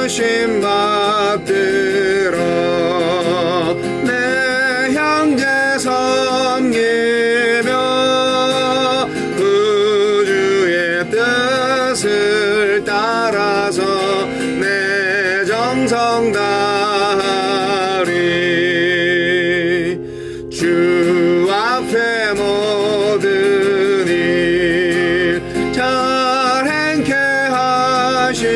부르심 받들어 내 형제 섬기며 구주의 뜻을 따라서 내 정성 다하리. 주 앞에 모든 일 잘 행케 하시고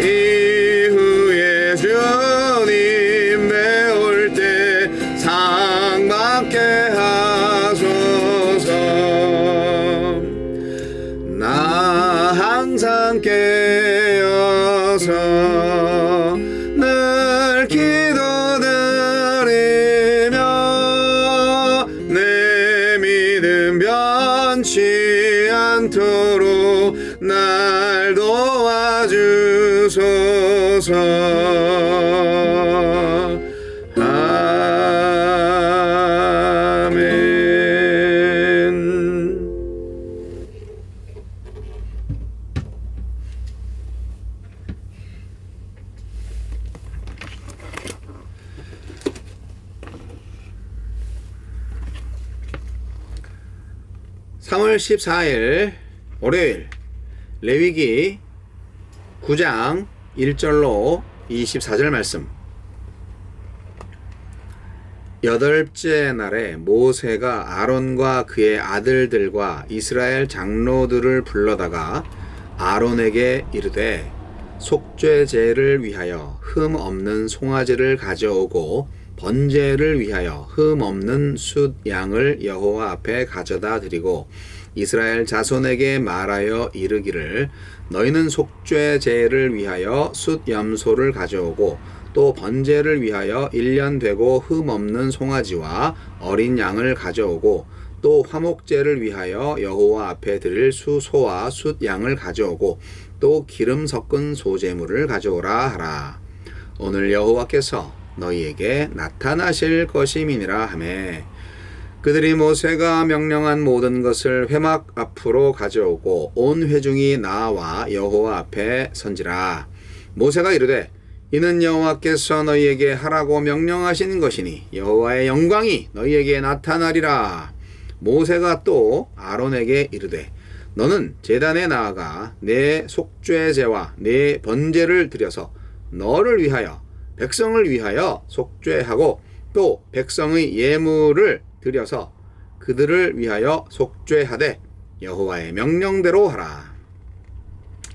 이후에 주님 배울 때 상 받게 하소서. 나 항상 깨어서 늘 기도드리며 내 믿음 변치 않도록 날 도와주소서. 아멘. (3월 14일) 월요일 레위기 9장 1절로 24절 말씀. 여덟째 날에 모세가 아론과 그의 아들들과 이스라엘 장로들을 불러다가 아론에게 이르되 속죄제를 위하여 흠 없는 송아지를 가져오고 번제를 위하여 흠 없는 숫 양을 여호와 앞에 가져다 드리고 이스라엘 자손에게 말하여 이르기를 너희는 속죄제를 위하여 숫 염소를 가져오고 또 번제를 위하여 1년 되고 흠 없는 송아지와 어린 양을 가져오고 또 화목제를 위하여 여호와 앞에 드릴 수소와 숫 양을 가져오고 또 기름 섞은 소제물을 가져오라 하라. 오늘 여호와께서 너희에게 나타나실 것임이니라 하매 그들이 모세가 명령한 모든 것을 회막 앞으로 가져오고 온 회중이 나와 여호와 앞에 선지라. 모세가 이르되 이는 여호와께서 너희에게 하라고 명령하신 것이니 여호와의 영광이 너희에게 나타나리라. 모세가 또 아론에게 이르되 너는 제단에 나아가 내 속죄제와 내 번제를 드려서 너를 위하여 백성을 위하여 속죄하고 또 백성의 예물을 드려서 그들을 위하여 속죄하되 여호와의 명령대로 하라.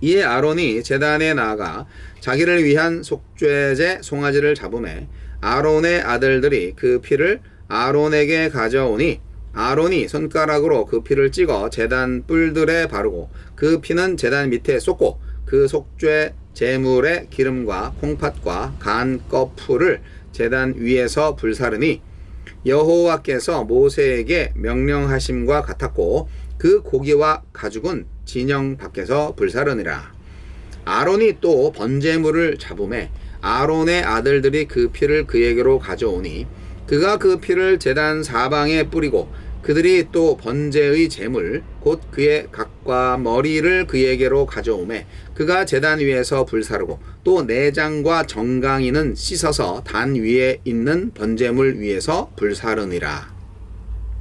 이에 아론이 제단에 나아가 자기를 위한 속죄제 송아지를 잡으매 아론의 아들들이 그 피를 아론에게 가져오니 아론이 손가락으로 그 피를 찍어 제단 뿔들에 바르고 그 피는 제단 밑에 쏟고 그 속죄 제물의 기름과 콩팥과 간 거풀을 제단 위에서 불사르니 여호와께서 모세에게 명령하심과 같았고 그 고기와 가죽은 진영 밖에서 불사르니라. 아론이 또 번제물을 잡으매 아론의 아들들이 그 피를 그에게로 가져오니 그가 그 피를 제단 사방에 뿌리고 그들이 또 번제의 제물 곧 그의 각과 머리를 그에게로 가져오매 그가 제단 위에서 불사르고 또 내장과 정강이는 씻어서 단 위에 있는 번제물 위에서 불사르니라.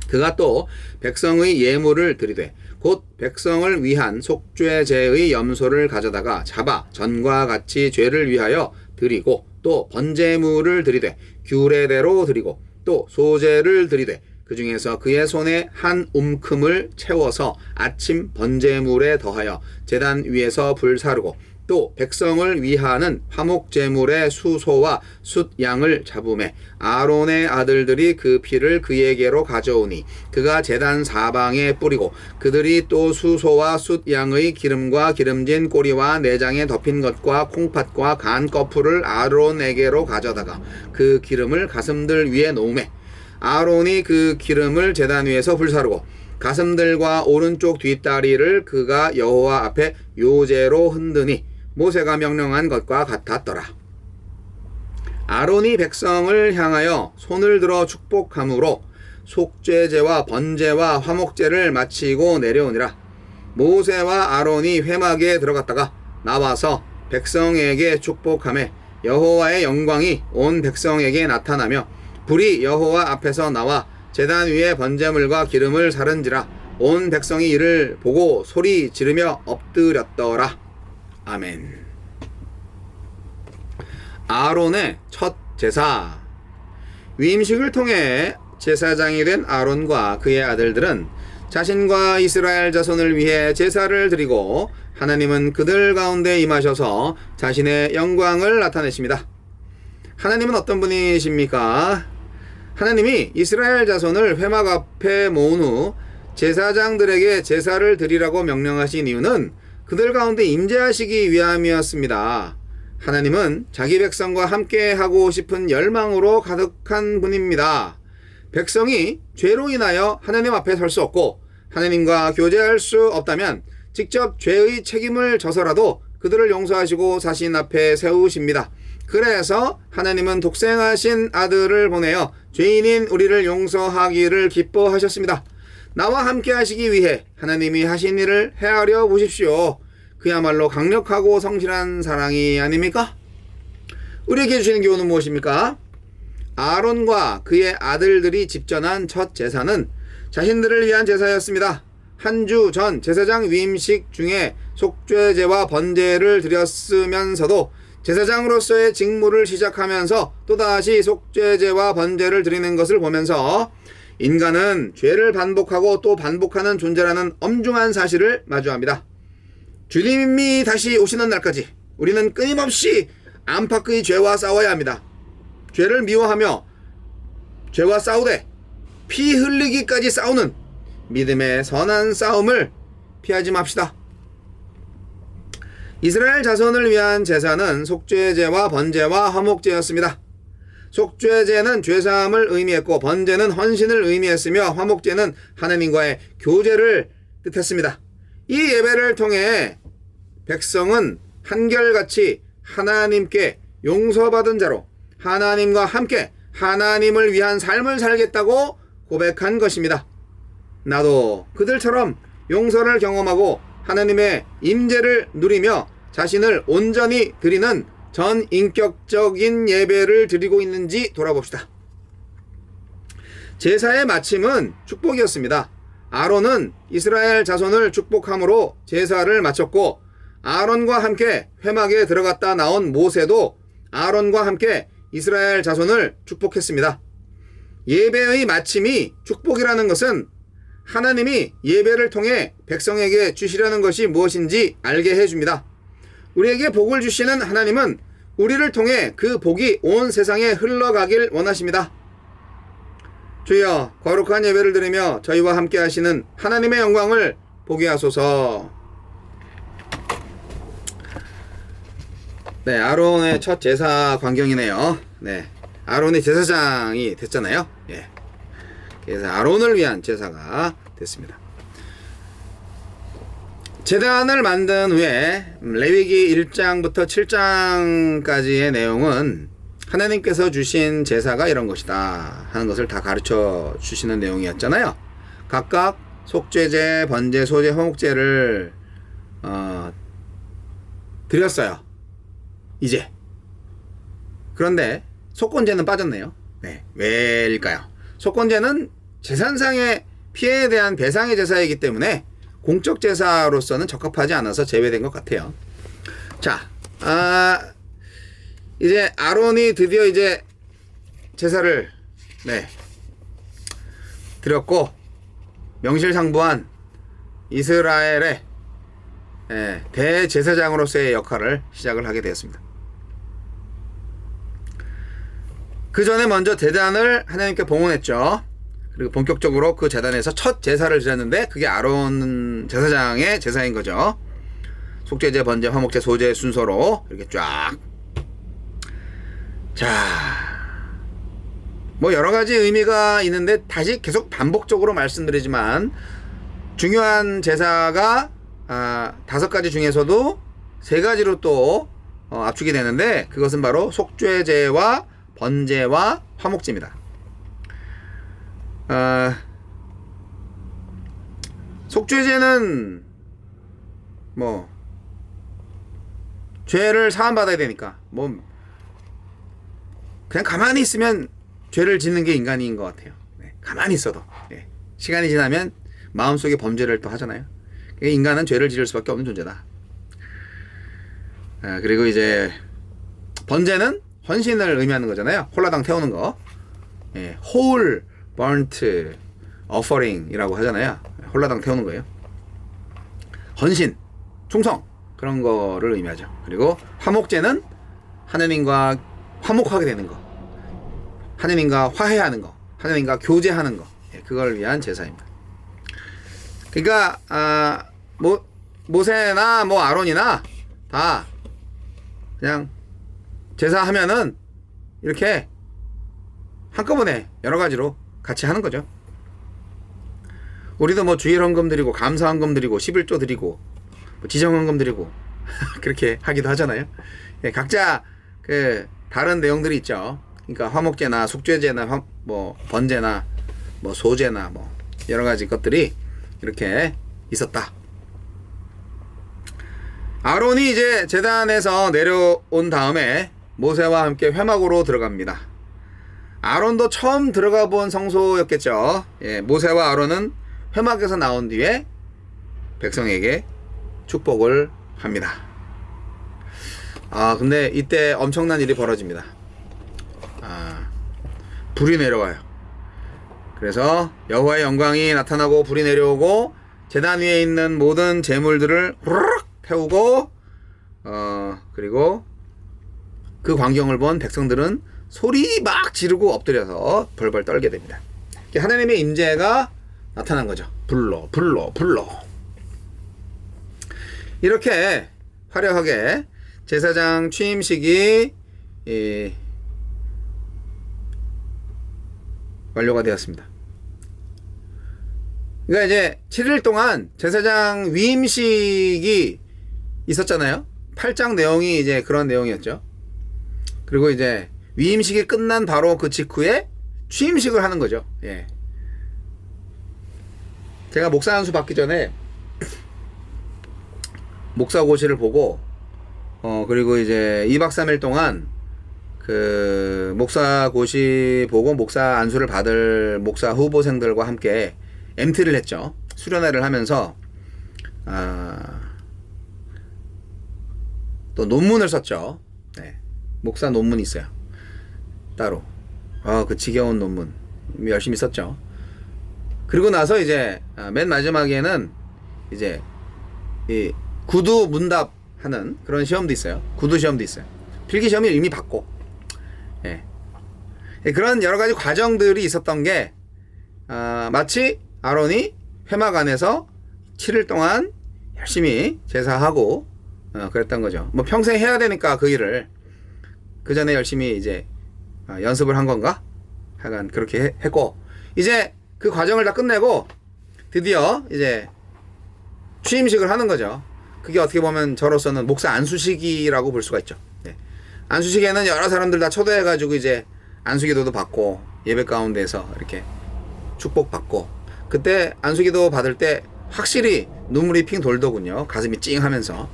그가 또 백성의 예물을 드리되 곧 백성을 위한 속죄제의 염소를 가져다가 잡아 전과 같이 죄를 위하여 드리고 또 번제물을 드리되 규례대로 드리고 또 소제를 드리되 그 중에서 그의 손에 한 움큼을 채워서 아침 번제물에 더하여 제단 위에서 불사르고 또 백성을 위하는 화목제물의 수소와 숫 양을 잡으매 아론의 아들들이 그 피를 그에게로 가져오니 그가 제단 사방에 뿌리고 그들이 또 수소와 숫 양의 기름과 기름진 꼬리와 내장에 덮인 것과 콩팥과 간 거풀을 아론에게로 가져다가 그 기름을 가슴들 위에 놓으매 아론이 그 기름을 제단 위에서 불사르고 가슴들과 오른쪽 뒷다리를 그가 여호와 앞에 요제로 흔드니 모세가 명령한 것과 같았더라. 아론이 백성을 향하여 손을 들어 축복함으로 속죄제와 번제와 화목제를 마치고 내려오니라. 모세와 아론이 회막에 들어갔다가 나와서 백성에게 축복하매 여호와의 영광이 온 백성에게 나타나며 불이 여호와 앞에서 나와 제단 위에 번제물과 기름을 사른지라 온 백성이 이를 보고 소리 지르며 엎드렸더라. 아멘. 아론의 첫 제사. 위임식을 통해 제사장이 된 아론과 그의 아들들은 자신과 이스라엘 자손을 위해 제사를 드리고 하나님은 그들 가운데 임하셔서 자신의 영광을 나타내십니다. 하나님은 어떤 분이십니까? 하나님이 이스라엘 자손을 회막 앞에 모은 후 제사장들에게 제사를 드리라고 명령하신 이유는 그들 가운데 임재하시기 위함이었습니다. 하나님은 자기 백성과 함께 하고 싶은 열망으로 가득한 분입니다. 백성이 죄로 인하여 하나님 앞에 설 수 없고 하나님과 교제할 수 없다면 직접 죄의 책임을 져서라도 그들을 용서하시고 자신 앞에 세우십니다. 그래서 하나님은 독생하신 아들을 보내어 죄인인 우리를 용서하기를 기뻐하셨습니다. 나와 함께 하시기 위해 하나님이 하신 일을 헤아려 보십시오. 그야말로 강력하고 성실한 사랑이 아닙니까? 우리에게 주시는 교훈은 무엇입니까? 아론과 그의 아들들이 집전한 첫 제사는 자신들을 위한 제사였습니다. 한 주 전 제사장 위임식 중에 속죄제와 번제를 드렸으면서도 제사장으로서의 직무를 시작하면서 또다시 속죄제와 번제를 드리는 것을 보면서 인간은 죄를 반복하고 또 반복하는 존재라는 엄중한 사실을 마주합니다. 주님이 다시 오시는 날까지 우리는 끊임없이 안팎의 죄와 싸워야 합니다. 죄를 미워하며 죄와 싸우되 피 흘리기까지 싸우는 믿음의 선한 싸움을 피하지 맙시다. 이스라엘 자손을 위한 제사는 속죄제와 번제와 화목제였습니다. 속죄제는 죄사함을 의미했고 번제는 헌신을 의미했으며 화목제는 하나님과의 교제를 뜻했습니다. 이 예배를 통해 백성은 한결같이 하나님께 용서받은 자로 하나님과 함께 하나님을 위한 삶을 살겠다고 고백한 것입니다. 나도 그들처럼 용서를 경험하고 하나님의 임재를 누리며 자신을 온전히 드리는 전인격적인 예배를 드리고 있는지 돌아봅시다. 제사의 마침은 축복이었습니다. 아론은 이스라엘 자손을 축복함으로 제사를 마쳤고 아론과 함께 회막에 들어갔다 나온 모세도 아론과 함께 이스라엘 자손을 축복했습니다. 예배의 마침이 축복이라는 것은 하나님이 예배를 통해 백성에게 주시려는 것이 무엇인지 알게 해줍니다. 우리에게 복을 주시는 하나님은 우리를 통해 그 복이 온 세상에 흘러가길 원하십니다. 주여, 거룩한 예배를 드리며 저희와 함께 하시는 하나님의 영광을 보게 하소서. 네, 아론의 첫 제사 광경이네요. 네, 아론이 제사장이 됐잖아요. 예. 그래서 아론을 위한 제사가 됐습니다. 제단을 만든 후에 레위기 1장부터 7장까지의 내용은 하나님께서 주신 제사가 이런 것이다 하는 것을 다 가르쳐 주시는 내용이었잖아요. 각각 속죄제, 번제, 소제, 화목제를 드렸어요. 이제. 그런데 속건제는 빠졌네요. 네, 왜일까요? 속건제는 재산상의 피해에 대한 배상의 제사이기 때문에 공적 제사로서는 적합하지 않아서 제외된 것 같아요. 자, 이제 아론이 드디어 이제 제사를 드렸고 명실상부한 이스라엘의 대제사장으로서의 역할을 시작을 하게 되었습니다. 그 전에 먼저 제단을 하나님께 봉헌했죠. 그리고 본격적으로 그 제단에서 첫 제사를 드렸는데 그게 아론 제사장의 제사인 거죠. 속죄제, 번제, 화목제, 소제 순서로 이렇게 쫙. 자, 뭐 여러 가지 의미가 있는데 다시 계속 반복적으로 말씀드리지만 중요한 제사가 5가지 중에서도 3가지로 또 압축이 되는데 그것은 바로 속죄제와 번제와 화목제입니다. 속죄제는 뭐 죄를 사함받아야 되니까 뭐 그냥 가만히 있으면 죄를 짓는 게 인간인 것 같아요. 네, 가만히 있어도 시간이 지나면 마음속에 범죄를 또 하잖아요. 인간은 죄를 지을 수밖에 없는 존재다. 그리고 이제 번제는 헌신을 의미하는 거잖아요. 홀라당 태우는 거. whole burnt offering이라고 하잖아요. 홀라당 태우는 거예요. 헌신, 충성 그런 거를 의미하죠. 그리고 화목제는 하느님과 화목하게 되는 거, 하느님과 화해하는 거, 하느님과 교제하는 거, 그걸 위한 제사입니다. 그러니까 모세나 뭐 아론이나 다 그냥 제사하면은 이렇게 한꺼번에 여러 가지로 같이 하는 거죠. 우리도 뭐 주일 헌금 드리고 감사 헌금 드리고 11조 드리고 뭐 지정 헌금 드리고 그렇게 하기도 하잖아요. 각자 그 다른 내용들이 있죠. 그러니까 화목제나 속죄제나 뭐 번제나 뭐 소제나 뭐 여러 가지 것들이 이렇게 있었다. 아론이 이제 제단에서 내려온 다음에 모세와 함께 회막으로 들어갑니다. 아론도 처음 들어가 본 성소였겠죠. 모세와 아론은 회막에서 나온 뒤에 백성에게 축복을 합니다. 근데 이때 엄청난 일이 벌어집니다. 불이 내려와요. 그래서 여호와의 영광이 나타나고 불이 내려오고 제단 위에 있는 모든 제물들을 후루룩 태우고 그리고 그 광경을 본 백성들은 소리 막 지르고 엎드려서 벌벌 떨게 됩니다. 하나님의 임재가 나타난 거죠. 불로 이렇게 화려하게 제사장 취임식이 완료가 되었습니다. 그러니까 이제 7일 동안 제사장 위임식이 있었잖아요. 8장 내용이 이제 그런 내용이었죠. 그리고 이제 위임식이 끝난 바로 그 직후에 취임식을 하는 거죠. 제가 목사 안수 받기 전에 목사고시를 보고 그리고 이제 2박 3일 동안 그 목사고시 보고 목사 안수를 받을 목사 후보생들과 함께 MT를 했죠. 수련회를 하면서 또 논문을 썼죠. 목사 논문이 있어요. 따로. 그 지겨운 논문 열심히 썼죠. 그리고 나서 이제 맨 마지막에는 이제 이 구두 문답 하는 그런 시험도 있어요. 구두 시험도 있어요. 필기 시험이 이미 받고. 그런 여러 가지 과정들이 있었던 게 마치 아론이 회막 안에서 7일 동안 열심히 제사하고 그랬던 거죠. 뭐 평생 해야 되니까 그 일을 그 전에 열심히 이제 연습을 한 건가? 하여간 그렇게 했고 이제 그 과정을 다 끝내고 드디어 이제 취임식을 하는 거죠. 그게 어떻게 보면 저로서는 목사 안수식이라고 볼 수가 있죠. 안수식에는 여러 사람들 다 초대해가지고 이제 안수기도도 받고 예배 가운데서 이렇게 축복받고 그때 안수기도 받을 때 확실히 눈물이 핑 돌더군요. 가슴이 찡하면서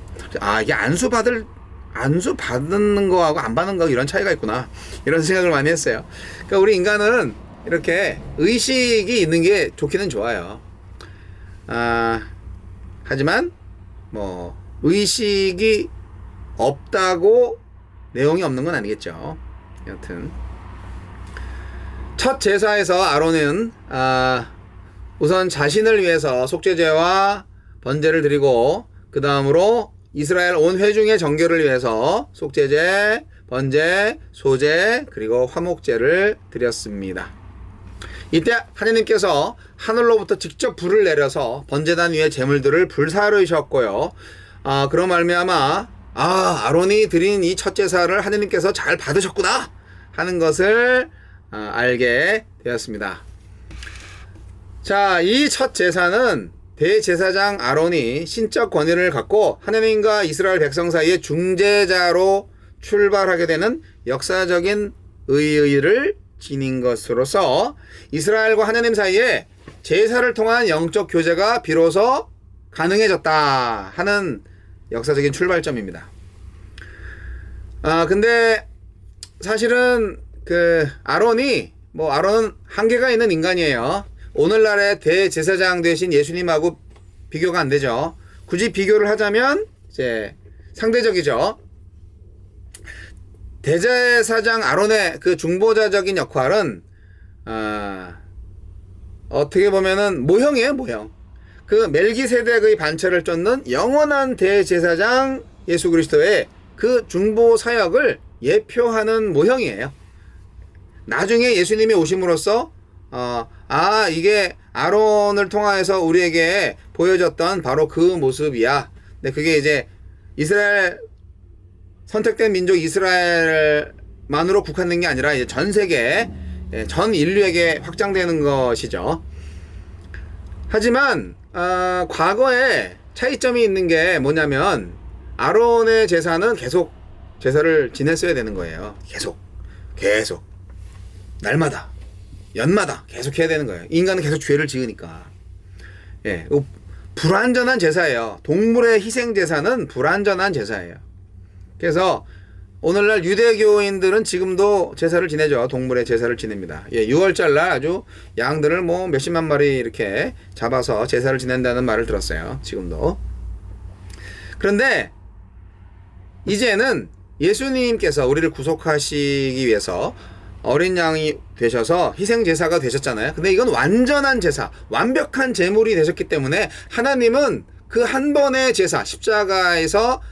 이게 안수 받는 거하고 안 받는 거하고 이런 차이가 있구나 이런 생각을 많이 했어요. 그러니까 우리 인간은 이렇게 의식이 있는 게 좋기는 좋아요. 하지만 뭐 의식이 없다고 내용이 없는 건 아니겠죠. 여튼 첫 제사에서 아론은 우선 자신을 위해서 속죄제와 번제를 드리고 그 다음으로 이스라엘 온 회중의 정결을 위해서 속죄제, 번제, 소제 그리고 화목제를 드렸습니다. 이때 하느님께서 하늘로부터 직접 불을 내려서 번제단 위에 제물들을 불사르셨고요. 그런 말미암아 아론이 드린 이 첫 제사를 하느님께서 잘 받으셨구나 하는 것을 알게 되었습니다. 자, 이 첫 제사는 대제사장 아론이 신적 권위를 갖고 하느님과 이스라엘 백성 사이의 중재자로 출발하게 되는 역사적인 의의를 지닌 것으로서 이스라엘과 하느님 사이에 제사를 통한 영적 교제가 비로소 가능해졌다 하는 역사적인 출발점입니다. 근데 사실은 그 아론은 한계가 있는 인간이에요. 오늘날의 대제사장 되신 예수님하고 비교가 안 되죠. 굳이 비교를 하자면 이제 상대적이죠. 대제사장 아론의 그 중보자적인 역할은 어떻게 보면은 모형이에요, 모형. 그 멜기세덱의 반차를 쫓는 영원한 대제사장 예수 그리스도의 그 중보 사역을 예표하는 모형이에요. 나중에 예수님이 오심으로써 이게 아론을 통하여서 우리에게 보여줬던 바로 그 모습이야. 근데 그게 이제 이스라엘 선택된 민족 이스라엘만으로 국한된 게 아니라 이제 전 세계, 전 인류에게 확장되는 것이죠. 하지만 과거에 차이점이 있는 게 뭐냐면 아론의 제사는 계속 제사를 지냈어야 되는 거예요. 계속 날마다 연마다 계속 해야 되는 거예요. 인간은 계속 죄를 지으니까. 불완전한 제사예요. 동물의 희생 제사는 불완전한 제사예요. 그래서 오늘날 유대교인들은 지금도 제사를 지내죠. 동물의 제사를 지냅니다. 6월절 날 아주 양들을 뭐 몇십만 마리 이렇게 잡아서 제사를 지낸다는 말을 들었어요. 지금도. 그런데 이제는 예수님께서 우리를 구속하시기 위해서 어린 양이 되셔서 희생 제사가 되셨잖아요. 근데 이건 완전한 제사, 완벽한 제물이 되셨기 때문에 하나님은 그 한 번의 제사, 십자가에서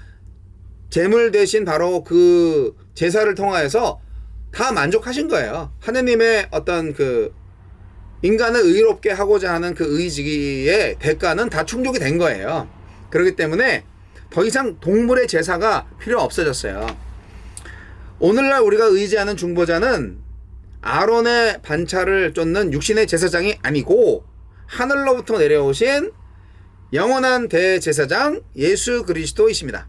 제물 대신 바로 그 제사를 통하여서 다 만족하신 거예요. 하나님의 어떤 그 인간을 의롭게 하고자 하는 그 의지의 대가는 다 충족이 된 거예요. 그렇기 때문에 더 이상 동물의 제사가 필요 없어졌어요. 오늘날 우리가 의지하는 중보자는 아론의 반차를 쫓는 육신의 제사장이 아니고 하늘로부터 내려오신 영원한 대제사장 예수 그리스도이십니다.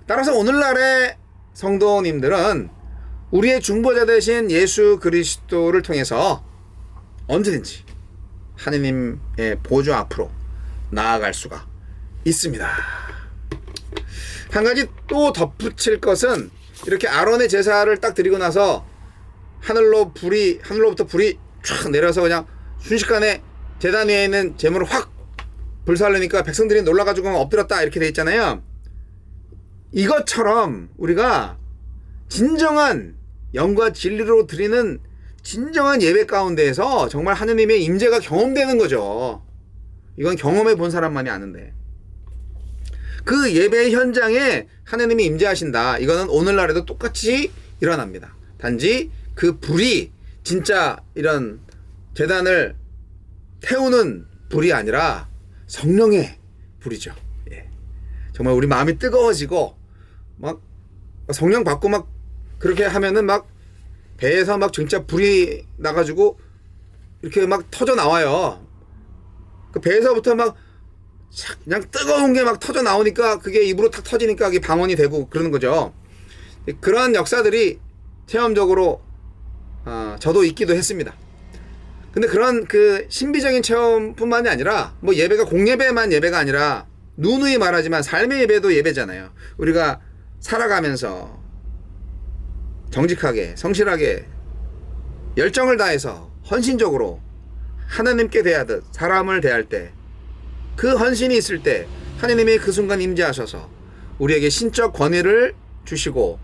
따라서 오늘날의 성도님들은 우리의 중보자 되신 예수 그리스도를 통해서 언제든지 하느님의 보좌 앞으로 나아갈 수가 있습니다. 한 가지 또 덧붙일 것은 이렇게 아론의 제사를 딱 드리고 나서 하늘로부터 불이 쫙 내려서 그냥 순식간에 제단 위에 있는 제물을 확 불살르니까 백성들이 놀라가지고 엎드렸다 이렇게 돼 있잖아요. 이것처럼 우리가 진정한 영과 진리로 드리는 진정한 예배 가운데에서 정말 하느님의 임재가 경험되는 거죠. 이건 경험해 본 사람만이 아는데. 그 예배 현장에 하느님이 임재하신다. 이거는 오늘날에도 똑같이 일어납니다. 단지 그 불이 진짜 이런 제단을 태우는 불이 아니라 성령의 불이죠. 정말 우리 마음이 뜨거워지고 막 성령 받고 막 그렇게 하면은 막 배에서 막 진짜 불이 나가지고 이렇게 막 터져 나와요. 그 배에서부터 막 그냥 뜨거운 게 막 터져 나오니까 그게 입으로 탁 터지니까 그게 방언이 되고 그러는 거죠. 그런 역사들이 체험적으로 저도 있기도 했습니다. 근데 그런 그 신비적인 체험뿐만이 아니라 뭐 예배가 공예배만 예배가 아니라 누누이 말하지만 삶의 예배도 예배잖아요. 우리가 살아가면서 정직하게 성실하게 열정을 다해서 헌신적으로 하나님께 대하듯 사람을 대할 때 그 헌신이 있을 때 하나님이 그 순간 임재하셔서 우리에게 신적 권위를 주시고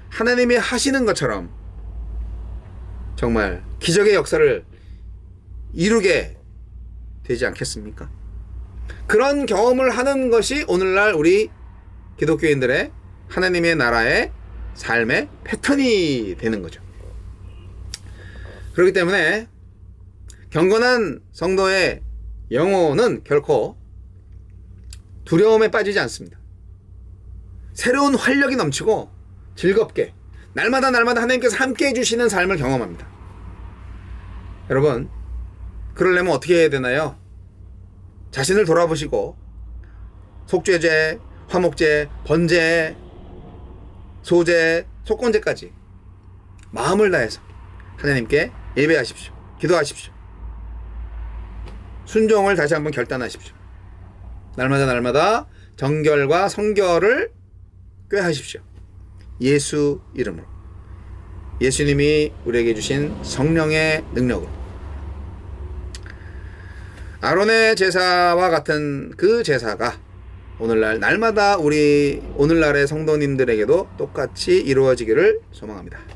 하나님이 하시는 것처럼 정말 기적의 역사를 이루게 되지 않겠습니까? 그런 경험을 하는 것이 오늘날 우리 기독교인들의 하나님의 나라의 삶의 패턴이 되는 거죠. 그렇기 때문에 경건한 성도의 영혼은 결코 두려움에 빠지지 않습니다. 새로운 활력이 넘치고 즐겁게 날마다 하나님께서 함께 해주시는 삶을 경험합니다. 여러분, 그러려면 어떻게 해야 되나요? 자신을 돌아보시고 속죄죄, 화목죄, 번죄, 소죄, 속건죄까지 마음을 다해서 하나님께 예배하십시오. 기도하십시오. 순종을 다시 한번 결단하십시오. 날마다 정결과 성결을 꾀하십시오. 예수 이름으로, 예수님이 우리에게 주신 성령의 능력으로, 아론의 제사와 같은 그 제사가 오늘날 날마다 우리 오늘날의 성도님들에게도 똑같이 이루어지기를 소망합니다.